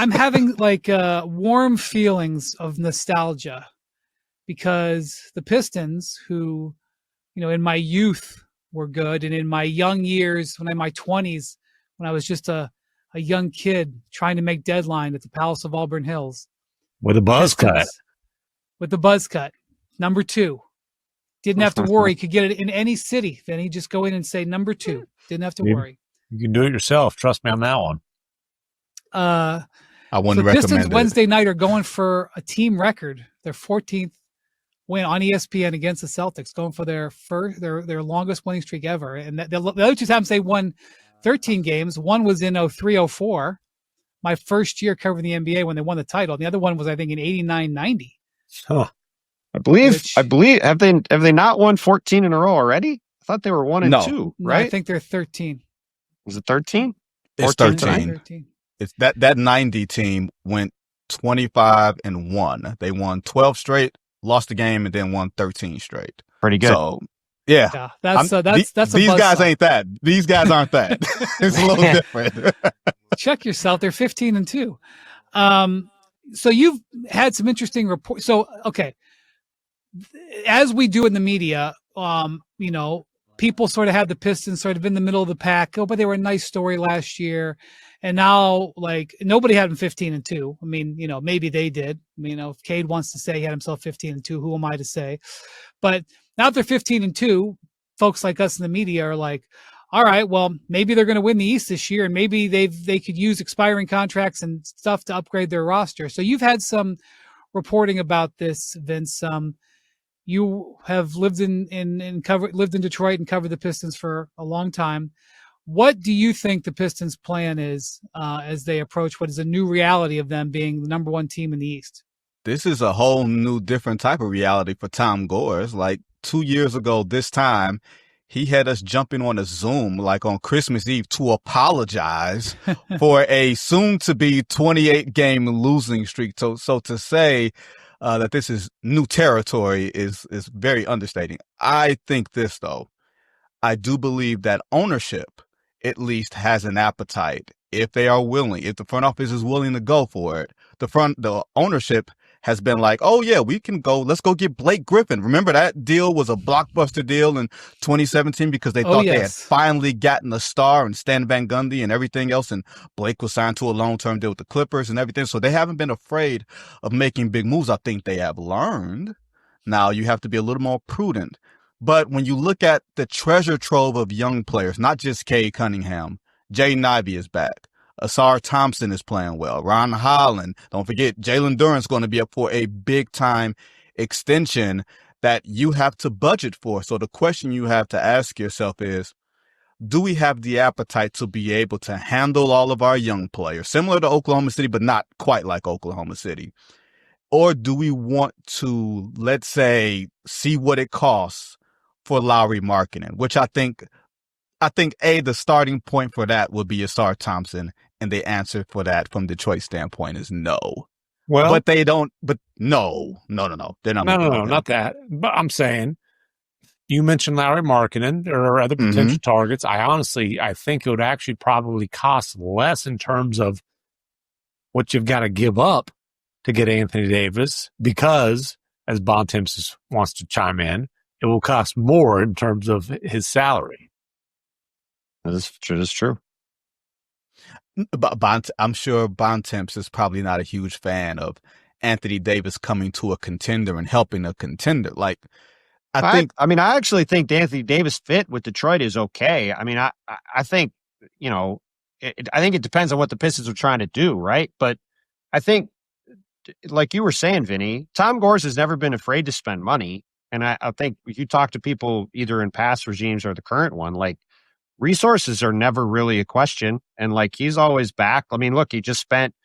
I'm having like warm feelings of nostalgia because the Pistons, who, in my youth were good, and in my young years, when in my 20s, when I was just a young kid trying to make deadline at the Palace of Auburn Hills. With a buzz cut. With the buzz cut. Number 2. Didn't have to worry. Could get it in any city. Then he'd just go in and say number 2. Didn't have to worry. You can do it yourself. Trust me on that one. I wouldn't recommend Pistons it. Wednesday night are going for a team record. Their 14th win on ESPN against the Celtics, going for their longest winning streak ever. And the other two times they won 13 games. One was in 03-04, my first year covering the NBA when they won the title. The other one was, I think, in 89-90. Huh. I believe have they not won 14 in a row already? I thought they were 1 and 2, right? No, I think they're 13. Was it 13? It's 13. It's that 90 team went 25-1. They won 12 straight, lost a game, and then won 13 straight. Pretty good. So, yeah. That's these guys ain't that. These guys aren't that. It's a little different. Check yourself. They're 15-2. So you've had some interesting reports. So, okay. As we do in the media, people sort of had the Pistons sort of in the middle of the pack. Oh, but they were a nice story last year. And now, like, nobody had them 15-2. I mean, maybe they did. I mean, if Cade wants to say he had himself 15-2, who am I to say? But now that they're 15-2, folks like us in the media are like, all right, well, maybe they're going to win the East this year, and maybe they could use expiring contracts and stuff to upgrade their roster. So you've had some reporting about this, Vince. You have lived in Detroit and covered the Pistons for a long time. What do you think the Pistons' plan is as they approach what is a new reality of them being the number 1 team in the East? This is a whole new, different type of reality for Tom Gores. Like 2 years ago this time, he had us jumping on a Zoom like on Christmas Eve to apologize for a soon-to-be 28-game losing streak. So to say that this is new territory is very understating. I think this, though. I do believe that ownership at least has an appetite if they are willing, if the front office is willing to go for it. The ownership has been like, oh yeah, we can go. Let's go get Blake Griffin. Remember that deal was a blockbuster deal in 2017 because they thought they had finally gotten a star and Stan Van Gundy and everything else. And Blake was signed to a long-term deal with the Clippers and everything. So they haven't been afraid of making big moves. I think they have learned. Now you have to be a little more prudent. But when you look at the treasure trove of young players, not just Cade Cunningham, Jaden Ivey is back. Asar Thompson is playing well. Ron Holland. Don't forget, Jalen Duren's going to be up for a big-time extension that you have to budget for. So the question you have to ask yourself is, do we have the appetite to be able to handle all of our young players, similar to Oklahoma City, but not quite like Oklahoma City? Or do we want to, let's say, see what it costs for Lowry Markkanen, which I think the starting point for that would be Asar Thompson, and the answer for that from Detroit's standpoint is no. Well, but they don't. But no, they're not. No, not that. But I'm saying, you mentioned Lowry Markkanen. There are other potential targets. I think it would actually probably cost less in terms of what you've got to give up to get Anthony Davis, because, as Bontemps wants to chime in, it will cost more in terms of his salary. That is true. But I'm sure Bontemps is probably not a huge fan of Anthony Davis coming to a contender and helping a contender. Like, I actually think Anthony Davis fit with Detroit is okay. I mean, I think, I think it depends on what the Pistons are trying to do, right? But I think, like you were saying, Vinny, Tom Gores has never been afraid to spend money. And I think if you talk to people either in past regimes or the current one, like, resources are never really a question. And like, he's always back. I mean, look, he just spent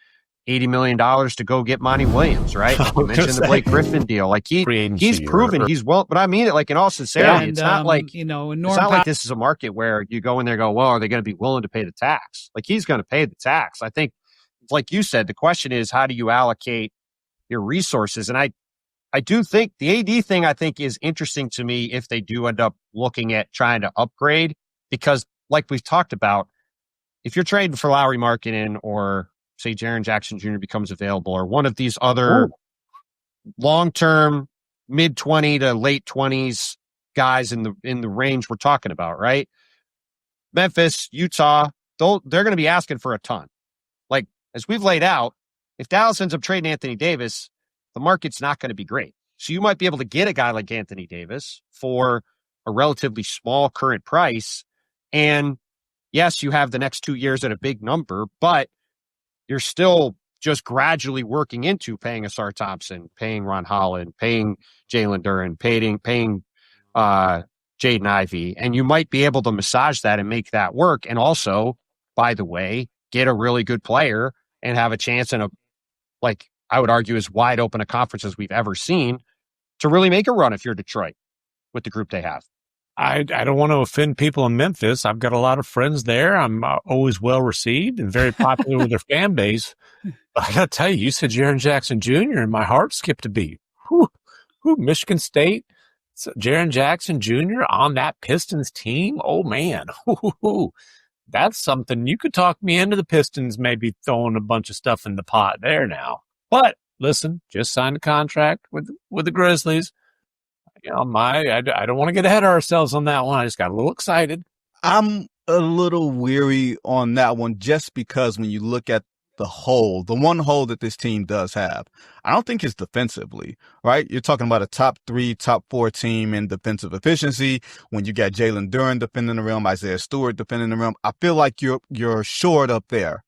$80 million to go get Monty Williams, right? You mentioned the Blake Griffin deal. Like he's proven he's well, but I mean it like in all sincerity. It's not like, it's not like this is a market where you go in there and go, well, are they going to be willing to pay the tax? Like, he's going to pay the tax. I think, like you said, the question is, how do you allocate your resources? And I do think the AD thing, I think, is interesting to me if they do end up looking at trying to upgrade. Because, like we've talked about, if you're trading for Lowry Markkanen or say Jaren Jackson Jr. becomes available, or one of these other long-term mid-20 to late 20s guys in the range we're talking about, right? Memphis, Utah, they're going to be asking for a ton. Like, as we've laid out, if Dallas ends up trading Anthony Davis, the market's not going to be great. So you might be able to get a guy like Anthony Davis for a relatively small current price. And yes, you have the next 2 years at a big number, but you're still just gradually working into paying Asar Thompson, paying Ron Holland, paying Jalen Duren, paying Jaden Ivey. And you might be able to massage that and make that work. And also, by the way, get a really good player and have a chance in a, like, I would argue, as wide open a conference as we've ever seen to really make a run if you're Detroit with the group they have. I don't want to offend people in Memphis. I've got a lot of friends there. I'm always well received and very popular with their fan base. But I got to tell you said Jaren Jackson Jr. and my heart skipped a beat. Whew. Michigan State, Jaren Jackson Jr. on that Pistons team. Oh, man. That's something. You could talk me into the Pistons maybe throwing a bunch of stuff in the pot there now. But listen, just signed a contract with the Grizzlies. You know, I don't want to get ahead of ourselves on that one. I just got a little excited. I'm a little weary on that one just because when you look at the one hole that this team does have, I don't think it's defensively, right? You're talking about a top 3, top 4 team in defensive efficiency. When you got Jalen Duren defending the rim, Isaiah Stewart defending the rim, I feel like you're short up there.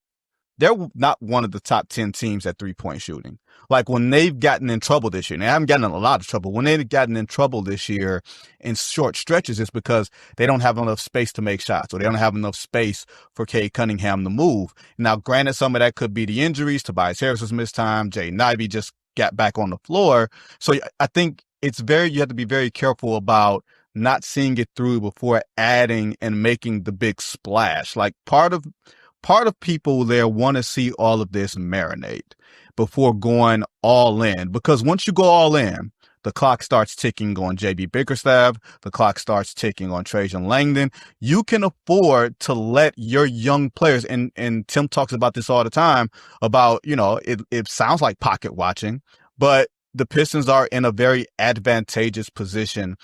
They're not one of the top 10 teams at 3-point shooting. Like when they've gotten in trouble this year, and they haven't gotten in a lot of trouble, when they've gotten in trouble this year in short stretches, it's because they don't have enough space to make shots, or they don't have enough space for Cade Cunningham to move. Now, granted, some of that could be the injuries. Tobias Harris has missed time. Jaden Ivey just got back on the floor. So I think you have to be very careful about not seeing it through before adding and making the big splash. Like part of people there want to see all of this marinate before going all in, because once you go all in, the clock starts ticking on JB Bickerstaff. The clock starts ticking on Trajan Langdon. You can afford to let your young players, and Tim talks about this all the time about, it sounds like pocket watching, but the Pistons are in a very advantageous position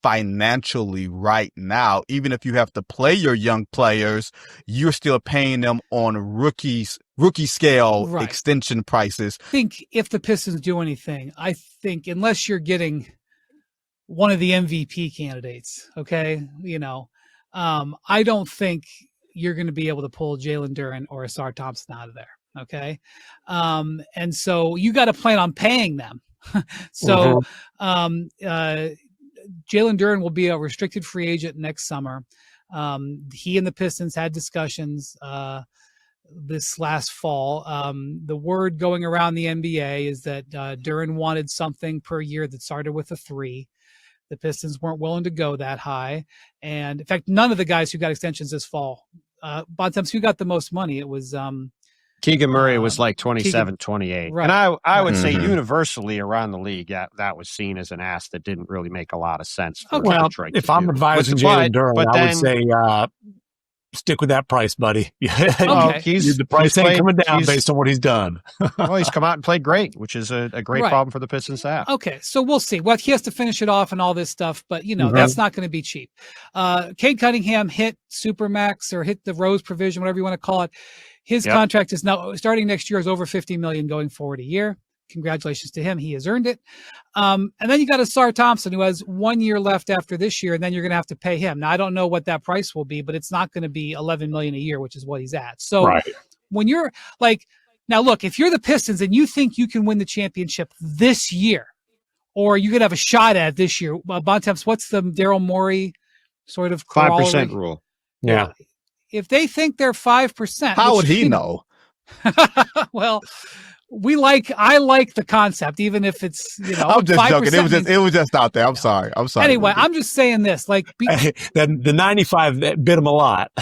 financially right now. Even if you have to play your young players, you're still paying them on rookie scale extension prices. I think if the Pistons do anything, I think unless you're getting one of the MVP candidates, okay, I don't think you're going to be able to pull Jalen Duren or Asar Thompson out of there, okay? And so you got to plan on paying them. So Jalen Duren will be a restricted free agent next summer. He and the Pistons had discussions this last fall. The word going around the NBA is that Duren wanted something per year that started with a 3. The Pistons weren't willing to go that high. And in fact, none of the guys who got extensions this fall, Bontemps, who got the most money, it was Keegan Murray was like 27, 28. Right. And I would say universally around the league, that was seen as an ask that didn't really make a lot of sense. Well, if I'm advising Jalen Duren, I would say stick with that price, buddy. Okay. The price ain't coming down based on what he's done. Well, he's come out and played great, which is a great problem for the Pistons to have. Okay, so we'll see. Well, he has to finish it off and all this stuff, but, that's not going to be cheap. Cade Cunningham hit Supermax or hit the Rose provision, whatever you want to call it. His contract is now starting next year is over $50 million going forward a year. Congratulations to him. He has earned it. And then you got Asar Thompson, who has 1 year left after this year, and then you're going to have to pay him. Now, I don't know what that price will be, but it's not going to be $11 million a year, which is what he's at. So when you're like, now look, if you're the Pistons and you think you can win the championship this year, or you could have a shot at it this year, Bontemps, what's the Daryl Morey sort of 5% rule? Yeah. If they think they're 5%, how would he know? Well, I like the concept, even if it's, I'm just joking. It was just out there. I'm sorry. Anyway, I'm just saying this, the 95 that bit him a lot.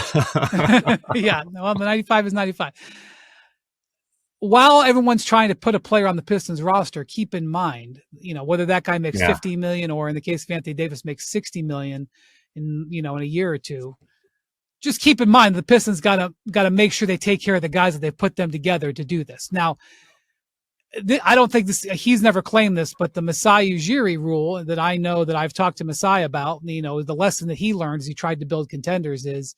Yeah. Well, the 95 is 95. While everyone's trying to put a player on the Pistons roster, keep in mind, whether that guy makes $50 million or in the case of Anthony Davis makes $60 million in a year or two. just keep in mind the Pistons got to make sure they take care of the guys that they've put them together to do this. Now, I don't think he's never claimed this, but the Masai Ujiri rule that I know that I've talked to Masai about, the lesson that he learned as he tried to build contenders is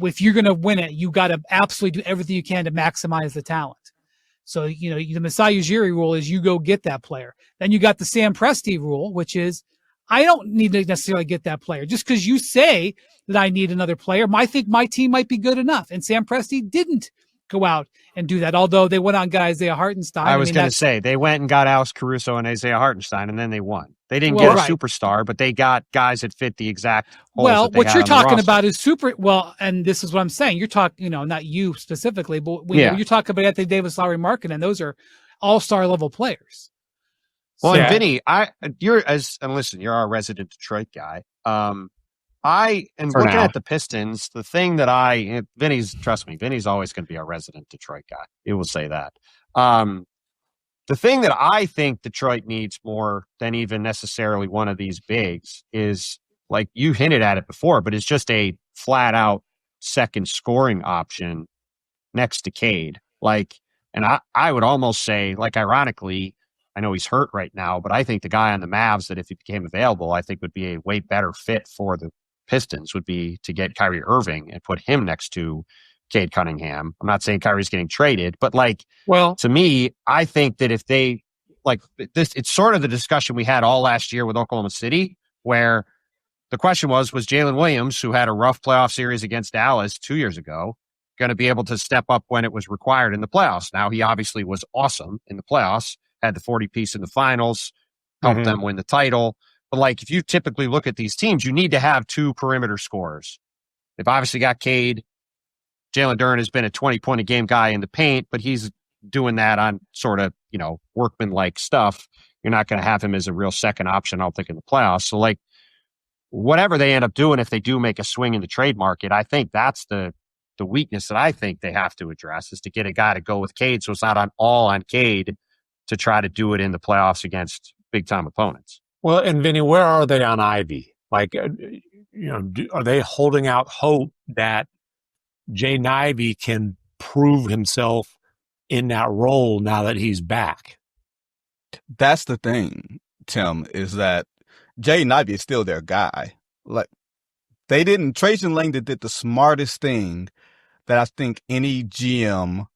if you're going to win it, you got to absolutely do everything you can to maximize the talent. So, the Masai Ujiri rule is you go get that player. Then you got the Sam Presti rule, which is I don't need to necessarily get that player. Just because you say that I need another player, I think my team might be good enough. And Sam Presti didn't go out and do that, although they went on got Isaiah Hartenstein. I was going to say, they went and got Alex Caruso and Isaiah Hartenstein, and then they won. They didn't get a superstar, but they got guys that fit the exact holes that they what had you're on talking the about is and this is what I'm saying. You're talking, not you specifically, but you're talking about Anthony Davis, Lauri Markkanen, and those are all-star level players. Well, and Vinny, you're our resident Detroit guy. I am looking at the Pistons. The thing that trust me, Vinny's always going to be our resident Detroit guy. He will say that. The thing that I think Detroit needs more than even necessarily one of these bigs is, like you hinted at it before, but it's just a flat out second scoring option next to Cade. And I would almost say, ironically, I know he's hurt right now, but I think the guy on the Mavs that if he became available, I think would be a way better fit for the Pistons would be to get Kyrie Irving and put him next to Cade Cunningham. I'm not saying Kyrie's getting traded, but to me, I think that if they this, it's sort of the discussion we had all last year with Oklahoma City, where the question was Jalen Williams, who had a rough playoff series against Dallas 2 years ago, going to be able to step up when it was required in the playoffs? Now, he obviously was awesome in the playoffs, had the 40-piece in the finals, helped them win the title. But if you typically look at these teams, you need to have two perimeter scorers. They've obviously got Cade. Jalen Duren has been a 20-point-a-game guy in the paint, but he's doing that on sort of, workman-like stuff. You're not going to have him as a real second option, I don't think, in the playoffs. So, whatever they end up doing, if they do make a swing in the trade market, I think that's the weakness that I think they have to address, is to get a guy to go with Cade so it's not all on Cade to try to do it in the playoffs against big-time opponents. Well, and Vinny, where are they on Ivy? Are they holding out hope that Jaden Ivey can prove himself in that role now that he's back? That's the thing, Tim, is that Jaden Ivey is still their guy. Trajan Langdon did the smartest thing that I think any GM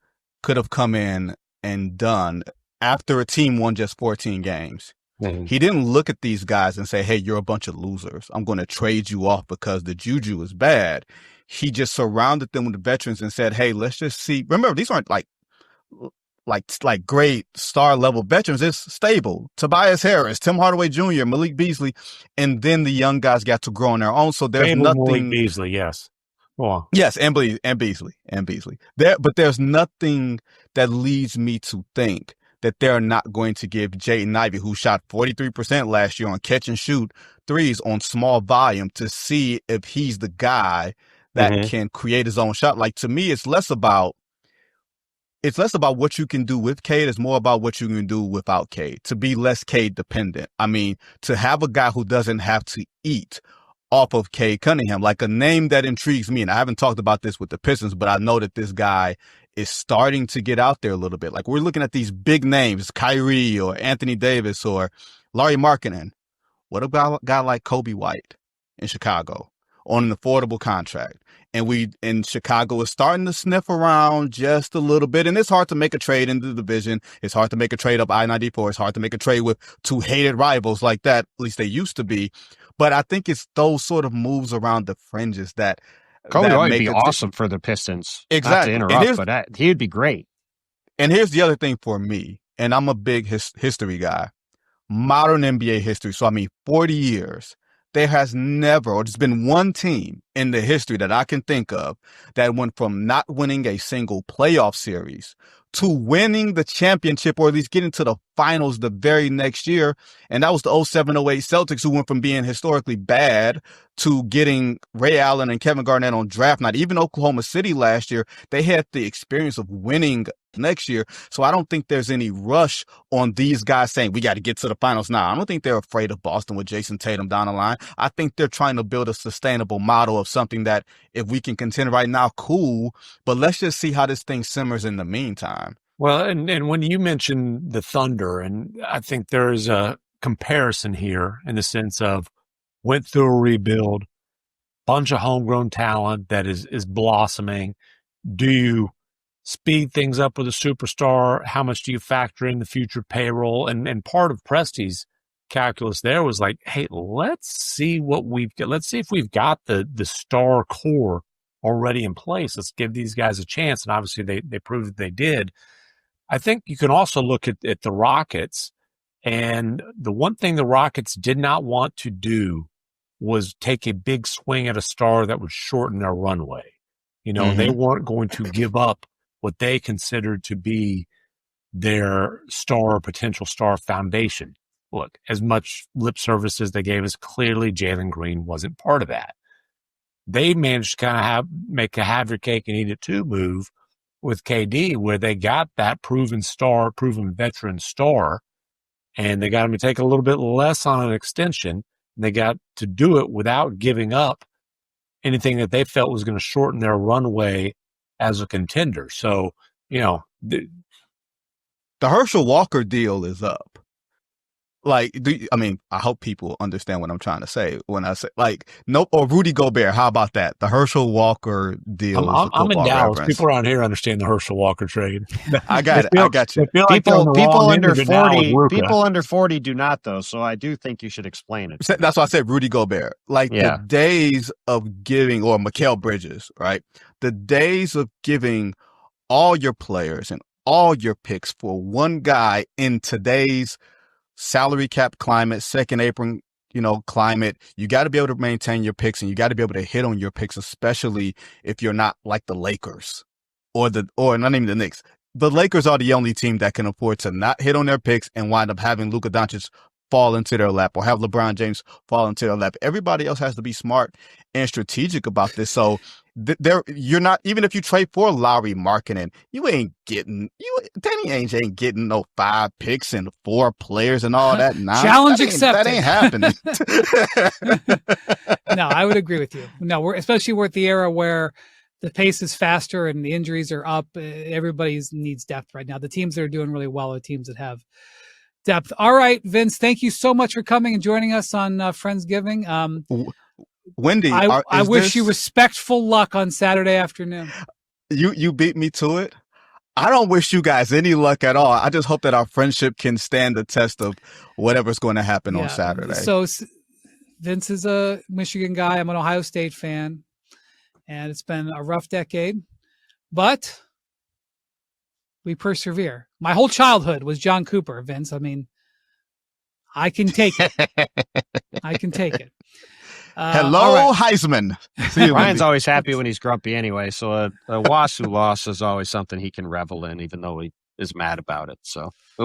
could have come in and done after a team won just 14 games. Mm-hmm. He didn't look at these guys and say, hey, you're a bunch of losers. I'm going to trade you off because the juju is bad. He just surrounded them with the veterans and said, hey, let's just see. Remember, these aren't like great star level veterans. It's stable. Tobias Harris, Tim Hardaway Jr., Malik Beasley. And then the young guys got to grow on their own. So there's nothing. Malik Beasley, yes. Well, yes, and Beasley. But there's nothing that leads me to think that they're not going to give Jaden Ivey, who shot 43% last year on catch and shoot threes on small volume, to see if he's the guy that can create his own shot. To me, it's less about what you can do with Cade. It's more about what you can do without Cade, to be less Cade dependent. I mean, to have a guy who doesn't have to eat off of Cade Cunningham, a name that intrigues me. And I haven't talked about this with the Pistons, but I know that this guy is starting to get out there a little bit. We're looking at these big names, Kyrie or Anthony Davis or Lauri Markkanen. What about a guy like Kobe White in Chicago on an affordable contract? And Chicago is starting to sniff around just a little bit. And it's hard to make a trade in the division. It's hard to make a trade up I-94. It's hard to make a trade with two hated rivals like that. At least they used to be. But I think it's those sort of moves around the fringes that Kobe would be awesome for the Pistons. Exactly. Not to interrupt, but he would be great. And here's the other thing for me, and I'm a big history guy, modern NBA history. So, 40 years. There has never, or there's been one team in the history that I can think of that went from not winning a single playoff series to winning the championship, or at least getting to the finals the very next year. And that was the 07-08 Celtics, who went from being historically bad to getting Ray Allen and Kevin Garnett on draft night. Even Oklahoma City last year, they had the experience of winning next year. So I don't think there's any rush on these guys saying we got to get to the finals now. I don't think they're afraid of Boston with Jason Tatum down the line. I think they're trying to build a sustainable model of something that if we can contend right now, cool, but let's just see how this thing simmers in the meantime. Well, and when you mentioned the Thunder, and I think there's a comparison here in the sense of went through a rebuild, bunch of homegrown talent that is blossoming. Do you speed things up with a superstar? How much do you factor in the future payroll? And part of Presti's calculus there was like, hey, let's see what we've got. Let's see if we've got the star core already in place. Let's give these guys a chance. And obviously they proved that they did. I think you can also look at the Rockets, and the one thing the Rockets did not want to do was take a big swing at a star that would shorten their runway. You know, they weren't going to give up what they considered to be their star, potential star foundation. Look, as much lip service as they gave us, clearly Jalen Green wasn't part of that. They managed to kind of make a have your cake and eat it too move with KD, where they got that proven veteran star, and they got him to take a little bit less on an extension. And they got to do it without giving up anything that they felt was going to shorten their runway as a contender. So, you know, the Herschel Walker deal is up. Like, I hope people understand what I'm trying to say when I say, like, nope, or Rudy Gobert. How about that? The Herschel Walker deal. I'm in Dallas. Reference. People around here understand the Herschel Walker trade. I got it. I got you. Like people under 40 do not, though. So I do think you should explain it. That's why I said Rudy Gobert. Like the days of giving, or Mikal Bridges, right? The days of giving all your players and all your picks for one guy in today's salary cap climate, second apron, climate, you got to be able to maintain your picks, and you got to be able to hit on your picks, especially if you're not like the Lakers or not even the Knicks. The Lakers are the only team that can afford to not hit on their picks and wind up having Luka Doncic fall into their lap, or have LeBron James fall into their lap. Everybody else has to be smart and strategic about this. So you're not, even if you trade for Lowry Markkanen, Danny Ainge ain't getting no 5 picks and 4 players and all that. Challenge accepted. That ain't happening. No, I would agree with you. No, we're at the era where the pace is faster and the injuries are up. Everybody needs depth right now. The teams that are doing really well are teams that have depth. All right, Vince, thank you so much for coming and joining us on Friendsgiving. Wendy, I wish you respectful luck on Saturday afternoon. You beat me to it. I don't wish you guys any luck at all. I just hope that our friendship can stand the test of whatever's going to happen on Saturday. So Vince is a Michigan guy. I'm an Ohio State fan, and it's been a rough decade, but we persevere. My whole childhood was John Cooper, Vince. I mean, I can take it. I can take it. Hello, right. Heisman. Ryan's always happy when he's grumpy anyway, so a Wasu loss is always something he can revel in, even though he is mad about it. So it'll be